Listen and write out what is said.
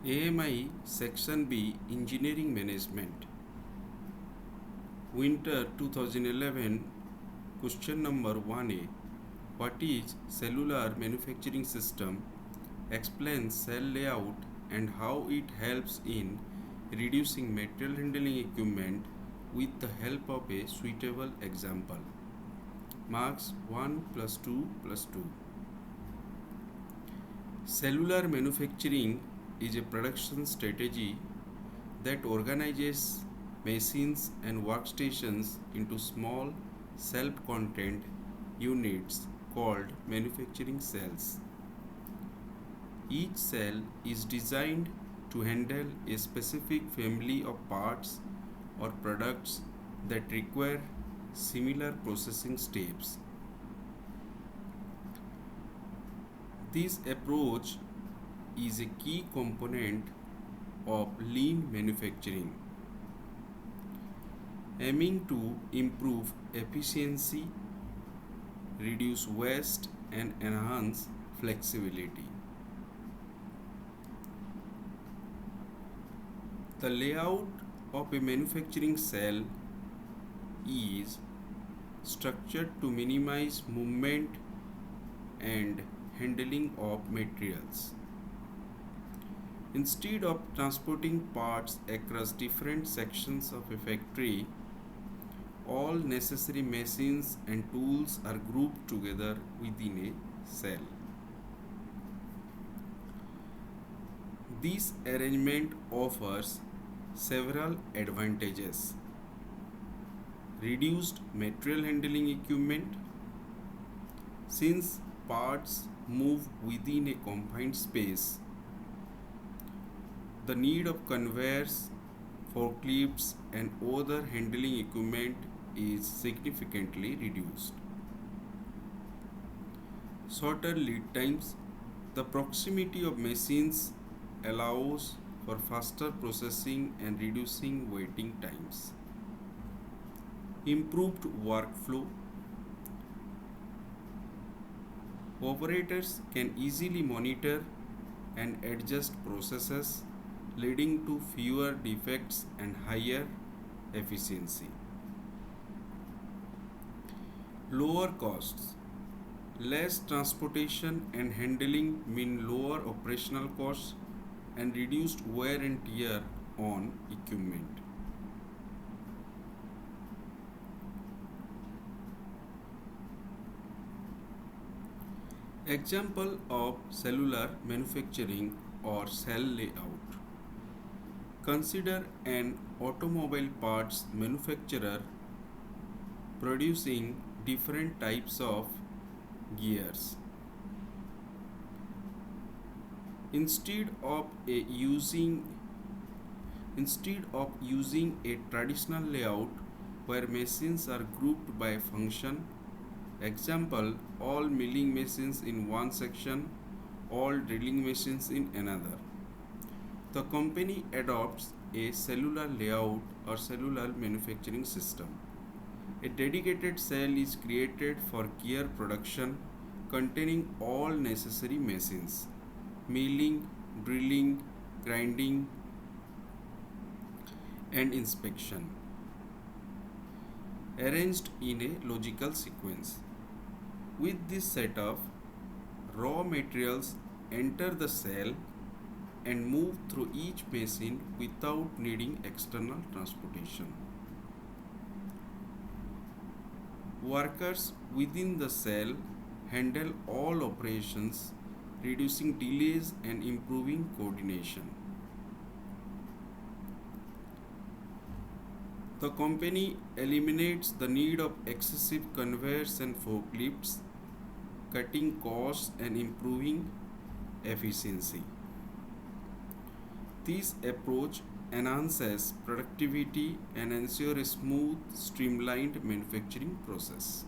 AMIE Section B Engineering Management. Winter 2011. Question number 1A. What is cellular manufacturing system? Explain cell layout and how it helps in reducing material handling equipment with the help of a suitable example. Marks 1 plus 2 plus 2. Cellular manufacturing is a production strategy that organizes machines and workstations into small self-contained units called manufacturing cells. Each cell is designed to handle a specific family of parts or products that require similar processing steps. This approach is a key component of lean manufacturing, aiming to improve efficiency, reduce waste, and enhance flexibility. The layout of a manufacturing cell is structured to minimize movement and handling of materials. Instead of transporting parts across different sections of a factory, all necessary machines and tools are grouped together within a cell. This arrangement offers several advantages: reduced material handling equipment, since parts move within a confined space. The need of conveyors, forklifts, and other handling equipment is significantly reduced. Shorter lead times. The proximity of machines allows for faster processing and reducing waiting times. Improved workflow. Operators can easily monitor and adjust processes, leading to fewer defects and higher efficiency. Lower costs. Less transportation and handling mean lower operational costs and reduced wear and tear on equipment. Example of cellular manufacturing or cell layout. Consider an automobile parts manufacturer producing different types of gears. Instead of using a traditional layout where machines are grouped by function, example, all milling machines in one section, all drilling machines in another, the company adopts a cellular layout or cellular manufacturing system. A dedicated cell is created for gear production containing all necessary machines: milling, drilling, grinding, and inspection, arranged in a logical sequence. With this setup, raw materials enter the cell and move through each machine without needing external transportation. Workers within the cell handle all operations, reducing delays and improving coordination. The company eliminates the need of excessive conveyors and forklifts, cutting costs and improving efficiency. This approach enhances productivity and ensures a smooth, streamlined manufacturing process.